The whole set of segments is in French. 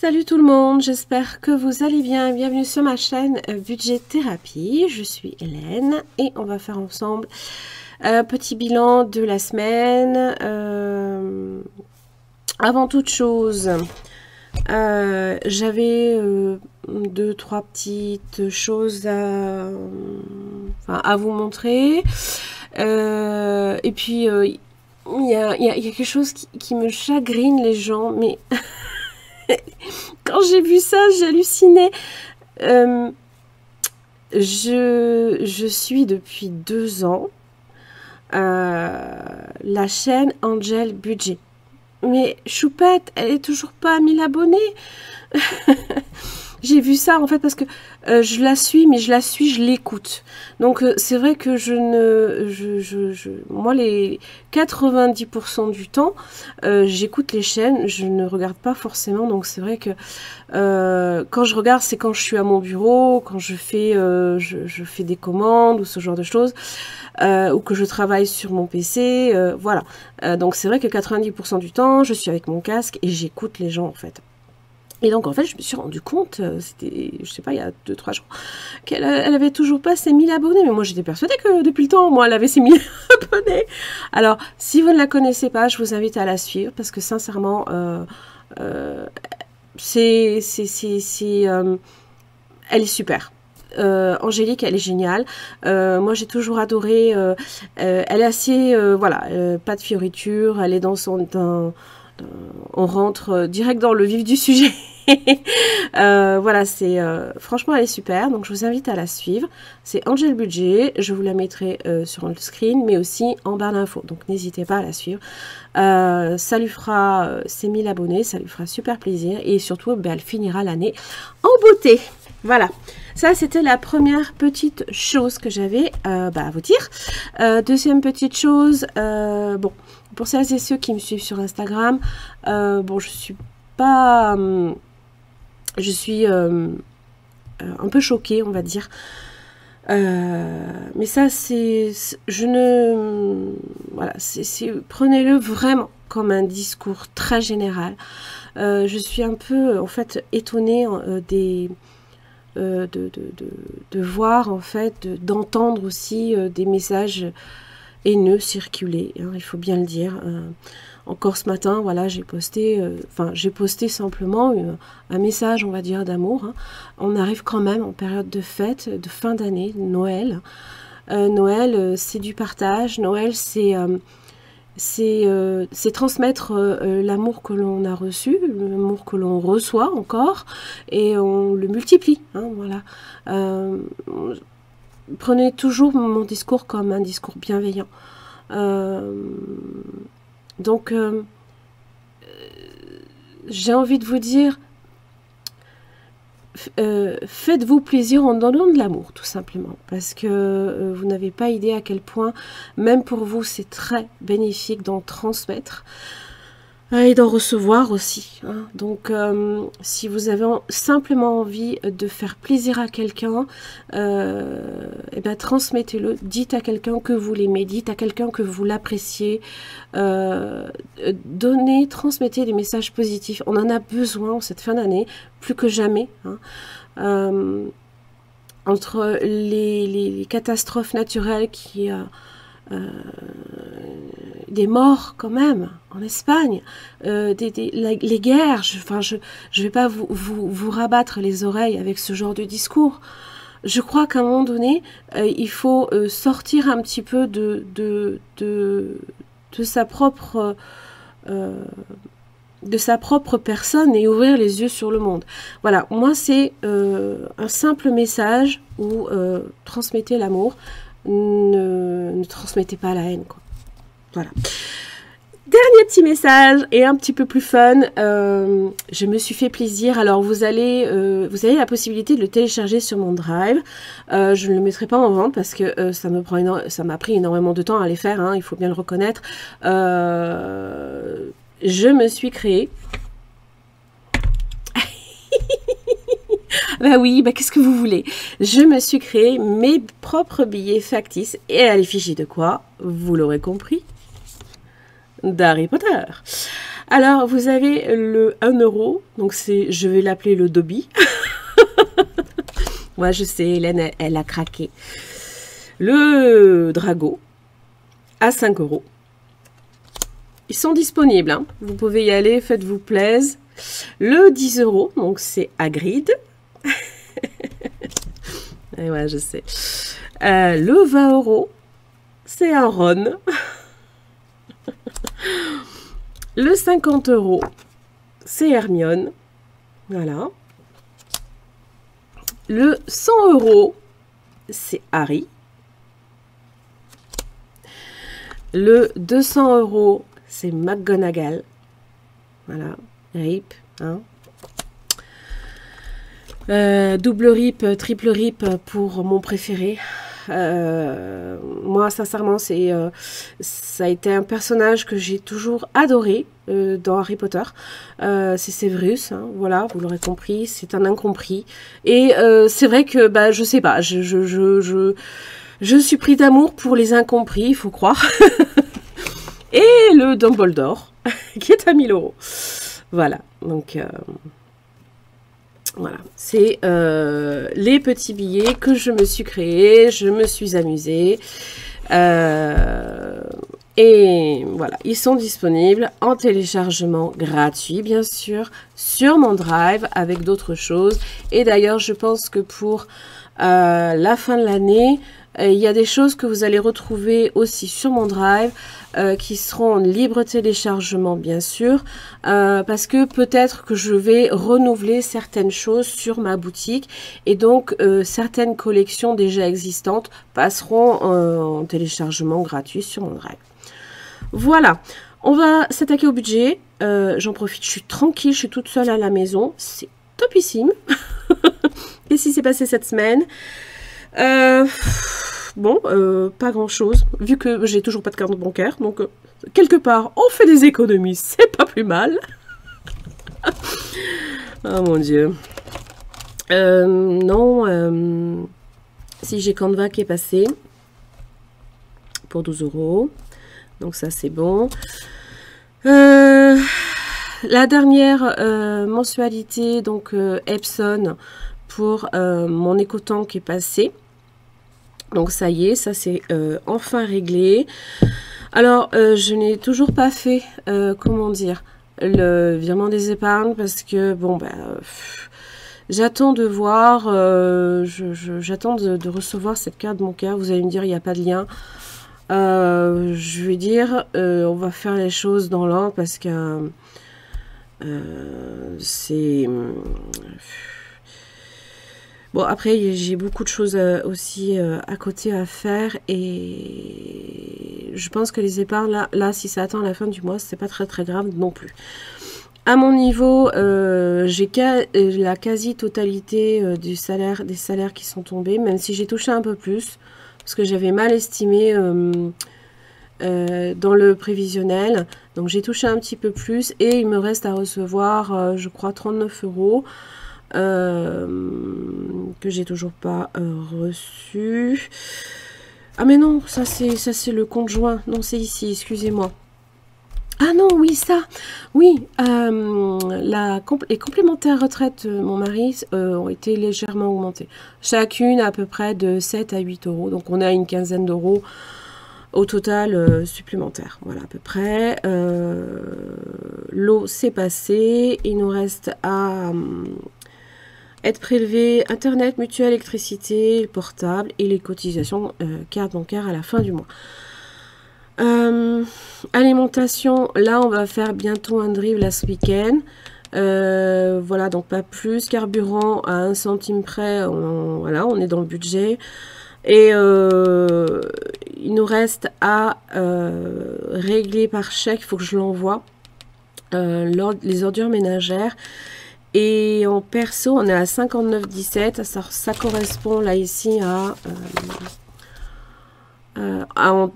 Salut tout le monde, j'espère que vous allez bien. Bienvenue sur ma chaîne Budget Thérapie. Je suis Hélène et on va faire ensemble un petit bilan de la semaine. Avant toute chose, j'avais deux, trois petites choses à vous montrer. Et puis, il y a quelque chose qui me chagrine, les gens, mais... Quand j'ai vu ça, j'hallucinais. Je suis depuis 2 ans la chaîne Angel Budget. Mais Choupette, elle est toujours pas à 1000 abonnés. J'ai vu ça en fait parce que je la suis, mais je l'écoute. Donc c'est vrai que moi les 90% du temps, j'écoute les chaînes, je ne regarde pas forcément. Donc c'est vrai que quand je regarde, c'est quand je suis à mon bureau, quand je fais des commandes ou ce genre de choses, ou que je travaille sur mon PC, voilà. Donc c'est vrai que 90% du temps, je suis avec mon casque et j'écoute les gens en fait. Et donc, en fait, je me suis rendu compte, c'était, je sais pas, il y a 2-3 jours, qu'elle avait toujours pas ses 1000 abonnés. Mais moi, j'étais persuadée que depuis le temps, moi, elle avait ses 1000 abonnés. Alors, si vous ne la connaissez pas, je vous invite à la suivre parce que sincèrement, elle est super. Angélique, elle est géniale. Moi, j'ai toujours adoré. Elle est assez, voilà, pas de fioritures. Elle est dans son... on rentre direct dans le vif du sujet. Voilà, c'est franchement elle est super, donc je vous invite à la suivre. C'est Angel Budget, je vous la mettrai sur le screen, mais aussi en barre d'infos, donc n'hésitez pas à la suivre. Ça lui fera ses 1000 abonnés, ça lui fera super plaisir, et surtout ben, elle finira l'année en beauté. Voilà, ça c'était la première petite chose que j'avais à vous dire. Deuxième petite chose, bon, pour celles et ceux qui me suivent sur Instagram, bon, je suis pas... je suis un peu choquée, on va dire. Mais ça, c'est... Je ne... Voilà, prenez-le vraiment comme un discours très général. Je suis un peu, en fait, étonnée de voir, en fait, d'entendre aussi des messages haineux circuler, hein, il faut bien le dire. Encore ce matin, voilà, j'ai posté simplement un message, on va dire, d'amour. Hein. On arrive quand même en période de fête, de fin d'année, Noël. Noël, c'est du partage. Noël, c'est transmettre l'amour que l'on a reçu, l'amour que l'on reçoit encore, et on le multiplie. Hein, voilà. Prenez toujours mon discours comme un discours bienveillant. Donc, j'ai envie de vous dire, faites-vous plaisir en donnant de l'amour, tout simplement. Parce que vous n'avez pas idée à quel point, même pour vous, c'est très bénéfique d'en transmettre. Et d'en recevoir aussi. Hein. Donc, si vous avez simplement envie de faire plaisir à quelqu'un, eh ben, transmettez-le. Dites à quelqu'un que vous l'aimez, dites à quelqu'un que vous l'appréciez. Transmettez des messages positifs. On en a besoin en cette fin d'année, plus que jamais. Hein. Entre les catastrophes naturelles qui... des morts quand même en Espagne, les guerres, je vais pas vous rabattre les oreilles avec ce genre de discours. Je crois qu'à un moment donné, il faut sortir un petit peu de sa propre personne et ouvrir les yeux sur le monde. Voilà, moi c'est un simple message où transmettez l'amour. Ne transmettez pas la haine, quoi. Voilà. Dernier petit message et un petit peu plus fun. Je me suis fait plaisir. Alors vous avez la possibilité de le télécharger sur mon Drive. Je ne le mettrai pas en vente parce que ça m'a pris énormément de temps à les faire. Hein, il faut bien le reconnaître. Je me suis créé. Bah oui, bah qu'est-ce que vous voulez? Je me suis créé mes propres billets factices et à l'effigie de quoi? Vous l'aurez compris, d'Harry Potter. Alors, vous avez le 1 euro. Donc, je vais l'appeler le Dobby. Moi, je sais, Hélène, elle a craqué. Le Drago à 5 euros. Ils sont disponibles. Hein. Vous pouvez y aller, faites-vous plaisir. Le 10 euros, donc c'est Hagrid. Et ouais, je sais. Le 20 euros, c'est un Ron. Le 50 euros, c'est Hermione. Voilà. Le 100 euros, c'est Harry. Le 200 euros, c'est McGonagall. Voilà. RIP. Hein. Double RIP, triple RIP pour mon préféré. Moi, sincèrement, ça a été un personnage que j'ai toujours adoré dans Harry Potter. C'est Severus, hein, voilà, vous l'aurez compris, c'est un incompris. Et c'est vrai que, bah, je sais pas, je suis pris d'amour pour les incompris, il faut croire. Et le Dumbledore, qui est à 1000 euros. Voilà, donc... voilà, c'est les petits billets que je me suis créés, je me suis amusée. Et voilà, ils sont disponibles en téléchargement gratuit, bien sûr, sur mon Drive avec d'autres choses. Et d'ailleurs, je pense que pour la fin de l'année, il y a des choses que vous allez retrouver aussi sur mon Drive qui seront en libre téléchargement, bien sûr, parce que peut-être que je vais renouveler certaines choses sur ma boutique et donc certaines collections déjà existantes passeront en téléchargement gratuit sur mon Drive. Voilà, on va s'attaquer au budget. J'en profite, je suis tranquille, je suis toute seule à la maison, c'est topissime. Qu'est-ce qui s'est passé cette semaine? Bon, pas grand chose, vu que j'ai toujours pas de carte bancaire, donc quelque part, on fait des économies, c'est pas plus mal. Oh mon Dieu. Non, si j'ai Canva qui est passé pour 12 euros, donc ça c'est bon. La dernière mensualité, donc Epson, pour mon écotank qui est passé. Donc ça y est, ça c'est enfin réglé. Alors, je n'ai toujours pas fait, comment dire, le virement des épargnes parce que, bon, ben, j'attends de voir, j'attends de recevoir cette carte bancaire. Vous allez me dire, il n'y a pas de lien. Je vais dire, on va faire les choses dans l'ordre parce que c'est... Bon, après, j'ai beaucoup de choses aussi à côté à faire et je pense que les épargnes, là, si ça attend la fin du mois, c'est pas très grave non plus. À mon niveau, j'ai la quasi-totalité des salaires qui sont tombés, même si j'ai touché un peu plus, parce que j'avais mal estimé dans le prévisionnel. Donc j'ai touché un petit peu plus et il me reste à recevoir, je crois, 39 euros. Que j'ai toujours pas reçu. Ah mais non, ça c'est le compte joint. Non, c'est ici, excusez-moi. Ah non, oui, ça. Oui, les complémentaires retraite de mon mari ont été légèrement augmentées. Chacune à peu près de 7 à 8 euros. Donc on a une quinzaine d'euros au total supplémentaire. Voilà à peu près. L'eau c'est passé. Il nous reste à... être prélevé internet, mutuelle, électricité, portable et les cotisations carte bancaire à la fin du mois. Alimentation, là on va faire bientôt un drive là ce week-end. Voilà, donc pas plus. Carburant à 1 centime près, voilà, on est dans le budget. Et il nous reste à régler par chèque, il faut que je l'envoie, les ordures ménagères. Et en perso, on est à 59,17. Ça correspond là ici à... ah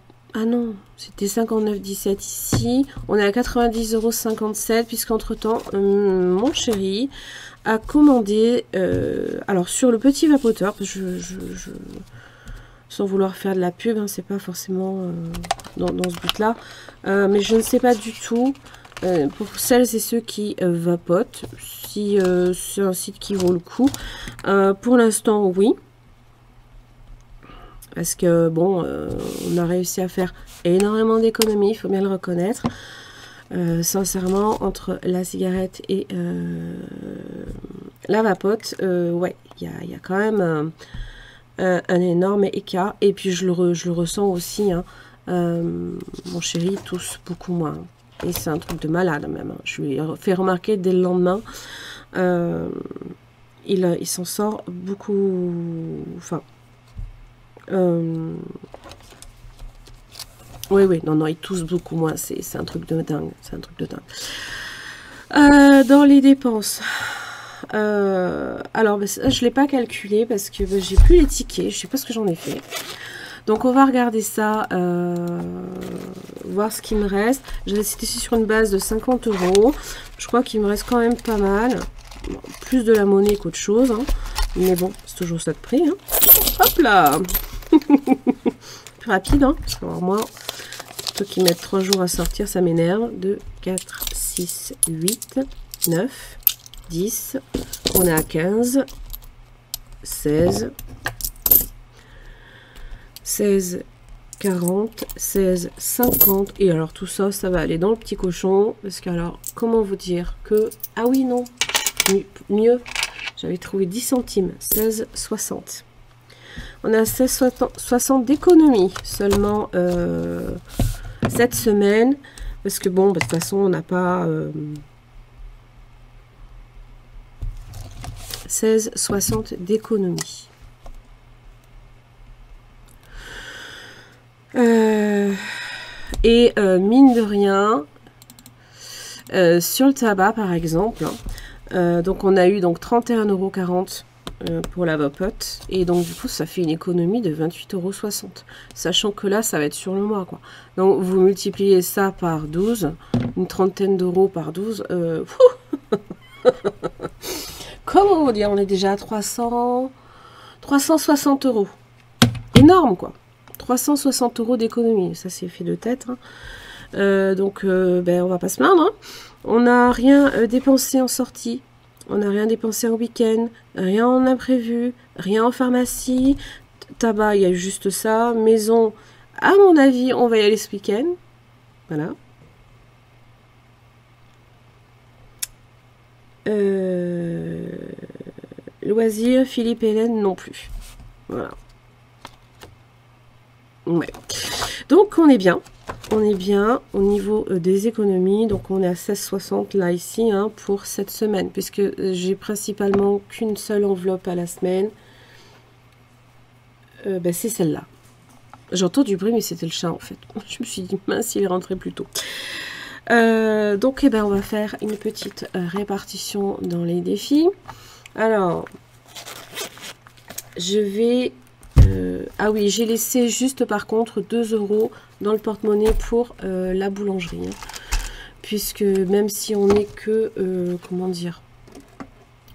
non, c'était 59,17 ici. On est à 90,57 € puisqu'entre-temps, mon chéri a commandé... alors, sur le petit vapoteur, sans vouloir faire de la pub, hein, c'est pas forcément dans ce but-là. Mais je ne sais pas du tout pour celles et ceux qui vapotent, si c'est un site qui vaut le coup. Pour l'instant, oui. Parce que, bon, on a réussi à faire énormément d'économies, il faut bien le reconnaître. Sincèrement, entre la cigarette et la vapote, ouais, il y a quand même un énorme écart. Et puis, je le ressens aussi, hein. Mon chéri tousse beaucoup moins. Et c'est un truc de malade, même. Je lui ai fait remarquer dès le lendemain. Il s'en sort beaucoup... Enfin... oui, non, il tousse beaucoup moins, c'est un truc de dingue, c'est un truc de dingue. Dans les dépenses, alors, je ne l'ai pas calculé parce que j'ai plus les tickets, je sais pas ce que j'en ai fait. Donc, on va regarder ça, voir ce qui me reste. C'était sur une base de 50 €. Je crois qu'il me reste quand même pas mal. Bon, plus de la monnaie qu'autre chose, hein. Mais bon, c'est toujours ça de prix, hein. Hop là. Plus rapide, hein, parce que moi, ceux qui mettent 3 jours à sortir, ça m'énerve. 2, 4, 6, 8, 9, 10. On est à 15, 16, 16, 40, 16, 50. Et alors tout ça, ça va aller dans le petit cochon. Parce que alors, comment vous dire que... Ah oui, non. Mieux. J'avais trouvé 10 centimes. 16, 60. On a 16,60 d'économie seulement cette semaine. Parce que bon, de toute façon, on n'a pas... 16,60 d'économie. Et mine de rien, sur le tabac par exemple, donc on a eu donc 31,40 € pour la vapote, et donc du coup ça fait une économie de 28,60 €, sachant que là ça va être sur le mois, quoi. Donc vous multipliez ça par 12, une trentaine d'euros par 12, comment vous dire, on est déjà à 360 €. Énorme, quoi. 360 € d'économie, ça c'est fait de tête, hein. Donc on va pas se plaindre, hein. On n'a rien dépensé en sortie, on n'a rien dépensé en week-end, rien en imprévu, rien en pharmacie, tabac, il y a juste ça, maison, à mon avis, on va y aller ce week-end, voilà. Loisirs, Philippe et Hélène non plus, voilà. Ouais. Donc on est bien au niveau des économies. Donc on est à 16,60 là ici, hein, pour cette semaine, puisque j'ai principalement qu'une seule enveloppe à la semaine. C'est celle-là. J'entends du bruit, mais c'était le chat en fait. Je me suis dit mince, il est rentré plus tôt. Donc on va faire une petite répartition dans les défis. Alors je vais... ah oui, j'ai laissé juste par contre 2 € dans le porte-monnaie pour la boulangerie, hein. Puisque même si on n'est que, comment dire,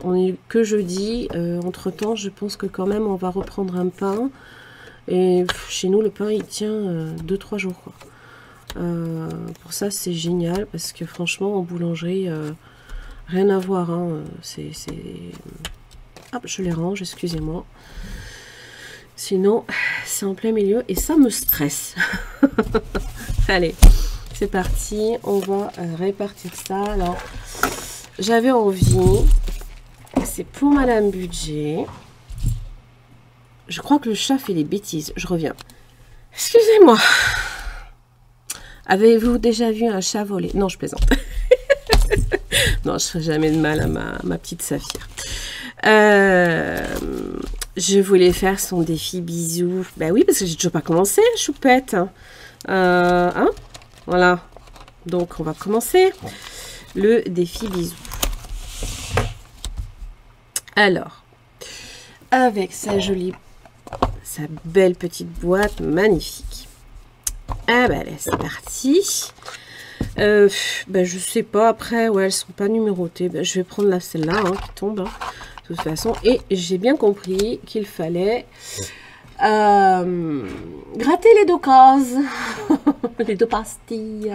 on est que jeudi, entre temps je pense que quand même on va reprendre un pain. Et chez nous le pain il tient 2-3 jours, quoi. Pour ça c'est génial, parce que franchement en boulangerie, rien à voir, hein. Hop, je les range, excusez-moi. Sinon, c'est en plein milieu et ça me stresse. Allez, c'est parti. On va répartir ça. Alors, j'avais envie. C'est pour Madame Budget. Je crois que le chat fait des bêtises. Je reviens. Excusez-moi. Avez-vous déjà vu un chat voler? Non, je plaisante. Non, je ferai jamais de mal à ma petite Saphir. Je voulais faire son défi bisous. Ben oui, parce que j'ai toujours pas commencé, choupette. Hein, voilà. Donc, on va commencer le défi bisous. Alors, avec sa belle petite boîte magnifique. Ah ben, allez, c'est parti. Je sais pas, après, ouais, elles sont pas numérotées. Ben, je vais prendre celle-là, hein, qui tombe, hein, de toute façon. Et j'ai bien compris qu'il fallait Gratter les deux cases, les deux pastilles.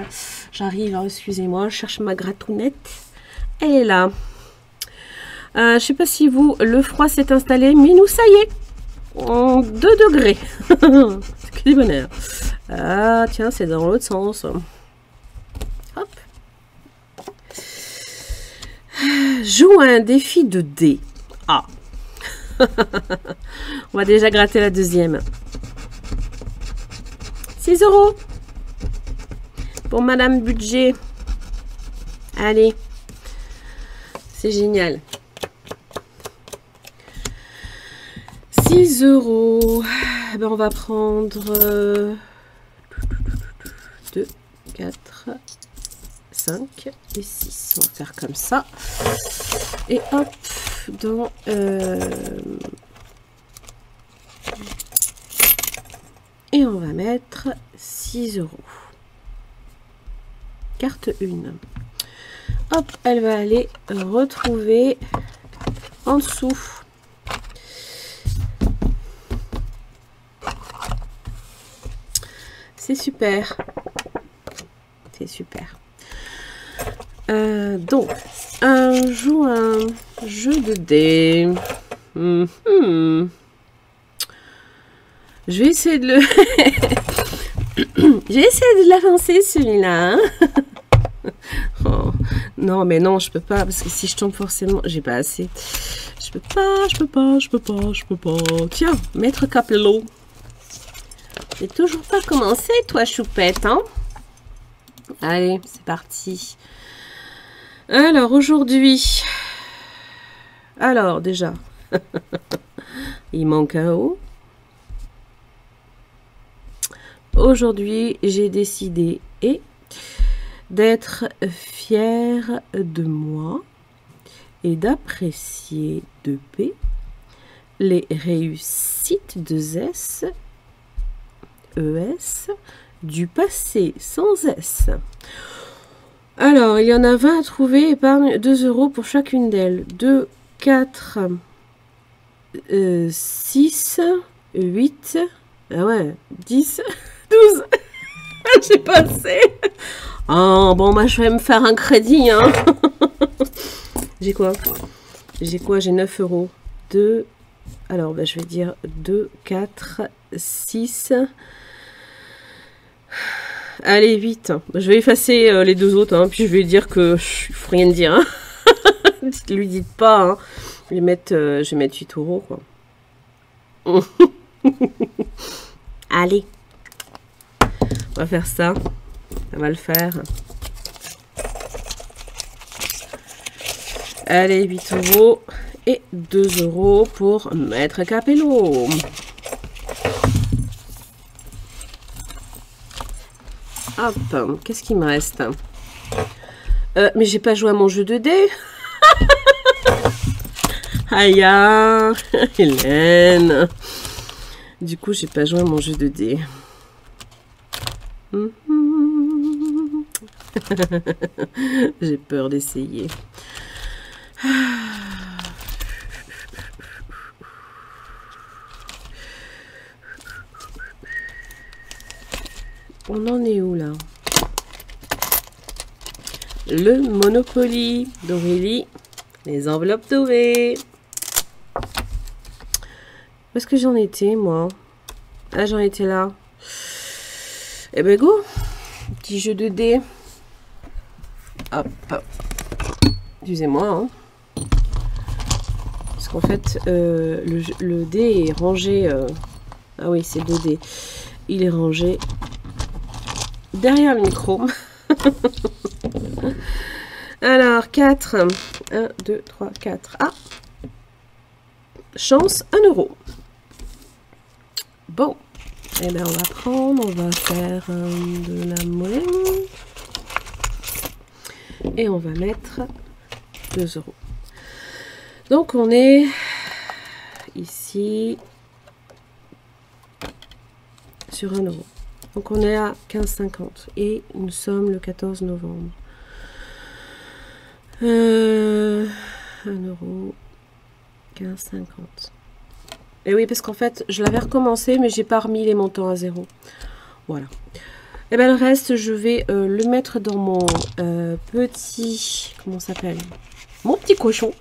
J'arrive, hein, excusez-moi, je cherche ma gratounette. Elle est là. Je sais pas si vous, le froid s'est installé, mais nous, ça y est, en 2 degrés. C'est que du bonheur. Ah, tiens, c'est dans l'autre sens. Hop. Joue à un défi de dés. Ah. On va déjà gratter la deuxième. 6 € pour Madame Budget. Allez. C'est génial. 6 €. Ben, on va prendre 2, 4, 5 et 6. On va faire comme ça. Et hop, dans... et on va mettre 6 €. Carte 1. Hop, elle va aller retrouver en dessous. C'est super. C'est super. Donc, on joue un jeu de dés. Je vais essayer de le... J'ai essayé de l'avancer celui-là. Hein. Oh, non, mais non, je peux pas. Parce que si je tombe forcément, j'ai pas assez. Je peux pas. Tiens, maître Capello. J'ai toujours pas commencé, toi, choupette, hein? Allez, c'est parti. Alors, aujourd'hui... Alors, déjà... il manque un O. Aujourd'hui, j'ai décidé d'être fière de moi et d'apprécier de paix les réussites de S, ES, du passé sans S. Alors, il y en a 20 à trouver, épargne 2 € pour chacune d'elles. 2, 4, 6, 8, ah ouais, 10, 12. J'ai pas assez. Oh, bon, moi, je vais me faire un crédit, hein. J'ai quoi? J'ai 9 €. 2, alors, bah, je vais dire 2, 4, 6... Allez, vite. Je vais effacer les deux autres, hein, puis je vais dire que je faut rien dire. Hein. Lui dites pas. Hein. Je vais mettre 8 €, quoi. Allez. On va faire ça. Ça va le faire. Allez, 8 € et 2 € pour Maître Capello. Hop, qu'est-ce qu'il me reste? Mais j'ai pas joué à mon jeu de dés. Aïe, Hélène. Du coup, j'ai pas joué à mon jeu de dés. J'ai peur d'essayer. On en est où là? Le Monopoly d'Aurélie. Les enveloppes dorées. Où est-ce que j'en étais moi? Ah, j'en étais là. Eh ben go. Petit jeu de dés. Hop. Excusez-moi. Hein. Parce qu'en fait, le dé est rangé. Ah oui, c'est 2 dés. Il est rangé derrière le micro. Alors, 4. 1, 2, 3, 4. Ah! Chance, 1 €. Bon. Eh bien, on va prendre, on va faire de la monnaie. Et on va mettre 2 €. Donc, on est ici sur 1 €. Donc, on est à 15,50 et nous sommes le 14 novembre. 1 €, 15,50. Et oui, parce qu'en fait, je l'avais recommencé, mais j'ai pas remis les montants à zéro. Voilà. Et bien, le reste, je vais le mettre dans mon petit... Comment ça s'appelle? Mon petit cochon.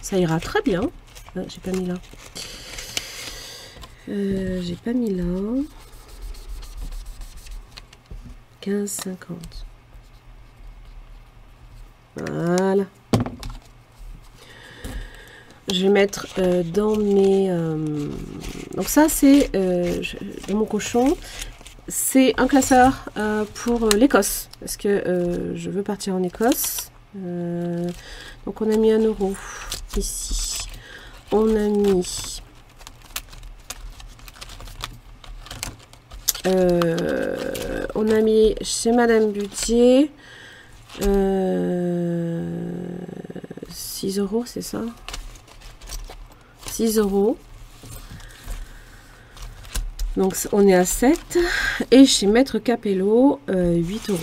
Ça ira très bien. Ah, j'ai pas mis là. J'ai pas mis là. 15,50. Voilà. Je vais mettre dans mes... donc ça, c'est dans mon cochon. C'est un classeur pour l'Écosse. Parce que je veux partir en Écosse. Donc on a mis 1 € ici. On a mis... on a mis chez Madame Budget 6 €, c'est ça? 6 €. Donc on est à 7. Et chez Maître Capello 8 €.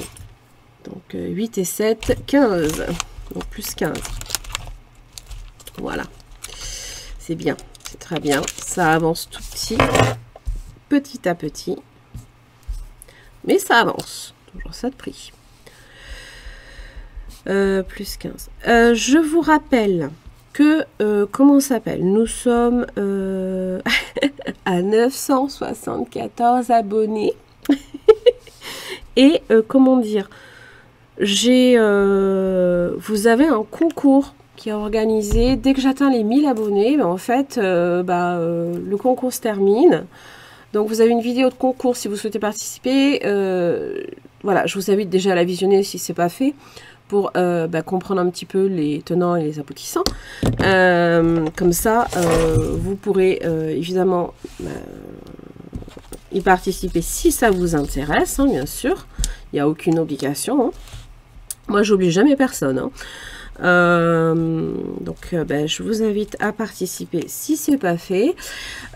Donc 8 et 7, 15. Donc plus 15. Voilà. C'est bien. C'est très bien. Ça avance tout petit à petit. Mais ça avance. Toujours ça de prix. Plus 15. Je vous rappelle que, comment ça s'appelle? Nous sommes à 974 abonnés. Et comment dire? Vous avez un concours qui est organisé. Dès que j'atteins les 1000 abonnés, ben, en fait, le concours se termine. Donc vous avez une vidéo de concours si vous souhaitez participer. Voilà, je vous invite déjà à la visionner si ce n'est pas fait, pour comprendre un petit peu les tenants et les aboutissants. Comme ça, vous pourrez évidemment y participer si ça vous intéresse, hein, bien sûr. Il n'y a aucune obligation. Hein. Moi, j'oblige jamais personne. Hein. Je vous invite à participer si c'est pas fait.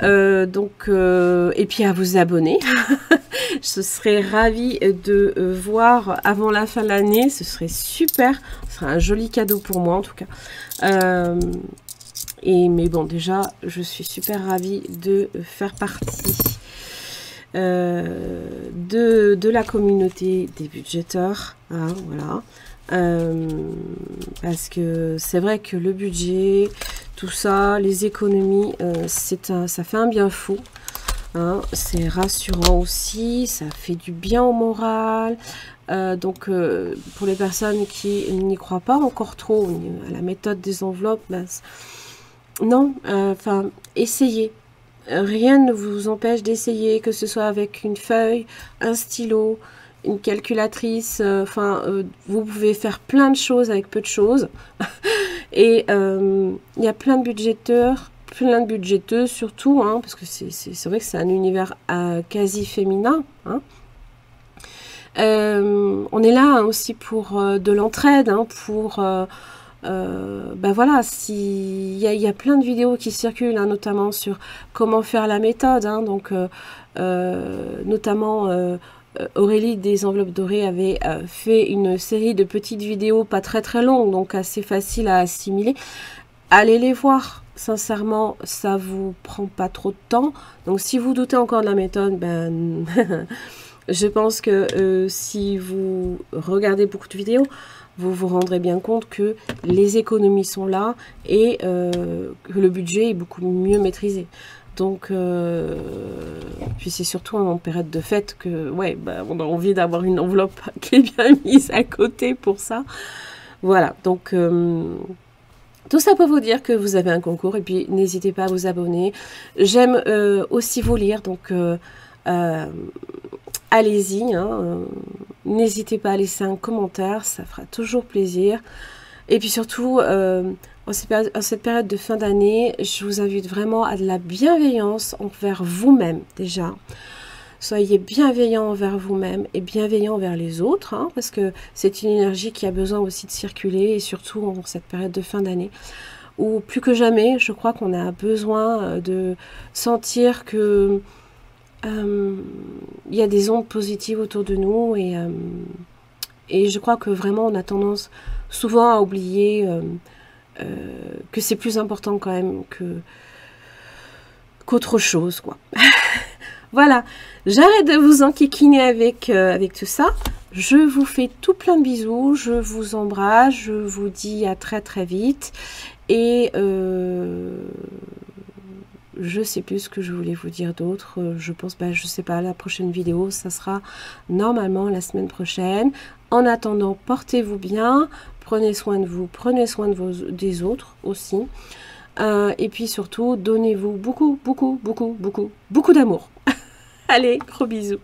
Et puis à vous abonner. Je serais ravie de voir avant la fin de l'année. Ce serait super. Ce serait un joli cadeau pour moi en tout cas. Mais bon, déjà, je suis super ravie de faire partie de la communauté des budgéteurs. Hein, voilà. Parce que c'est vrai que le budget, tout ça, les économies, ça fait un bien fou. Hein, c'est rassurant aussi, ça fait du bien au moral. Pour les personnes qui n'y croient pas encore trop à la méthode des enveloppes, non, essayez. Rien ne vous empêche d'essayer, que ce soit avec une feuille, un stylo, une calculatrice, vous pouvez faire plein de choses avec peu de choses. Et il y a plein de budgéteurs, plein de budgéteuses surtout, hein, parce que c'est vrai que c'est un univers quasi féminin. Hein. On est là hein, aussi pour de l'entraide, hein, pour... voilà, il y a plein de vidéos qui circulent, hein, notamment sur comment faire la méthode, hein, donc notamment Aurélie des enveloppes dorées avait fait une série de petites vidéos pas très très longues, donc assez facile à assimiler. Allez les voir, sincèrement, ça vous prend pas trop de temps. Donc si vous doutez encore de la méthode, je pense que si vous regardez beaucoup de vidéos, vous vous rendrez bien compte que les économies sont là et que le budget est beaucoup mieux maîtrisé. Donc, puis c'est surtout en période de fête que, on a envie d'avoir une enveloppe qui est bien mise à côté pour ça. Voilà, donc tout ça pour vous dire que vous avez un concours et puis n'hésitez pas à vous abonner. J'aime aussi vous lire, donc allez-y, hein, n'hésitez pas à laisser un commentaire, ça fera toujours plaisir. Et puis surtout, en cette période de fin d'année, je vous invite vraiment à de la bienveillance envers vous-même déjà. Soyez bienveillant envers vous-même et bienveillant envers les autres, hein, parce que c'est une énergie qui a besoin aussi de circuler, et surtout en cette période de fin d'année, où plus que jamais, je crois qu'on a besoin de sentir que il y a des ondes positives autour de nous, et je crois que vraiment on a tendance souvent à oublier que c'est plus important quand même qu'autre chose, quoi. Voilà, j'arrête de vous enquiquiner avec tout ça. Je vous fais tout plein de bisous, je vous embrasse, je vous dis à très très vite. Et je sais plus ce que je voulais vous dire d'autre. Je pense, je sais pas, la prochaine vidéo, ça sera normalement la semaine prochaine. En attendant, portez-vous bien, prenez soin de vous, prenez soin de des autres aussi. Et puis surtout, donnez-vous beaucoup, beaucoup, beaucoup, beaucoup, beaucoup d'amour. Allez, gros bisous.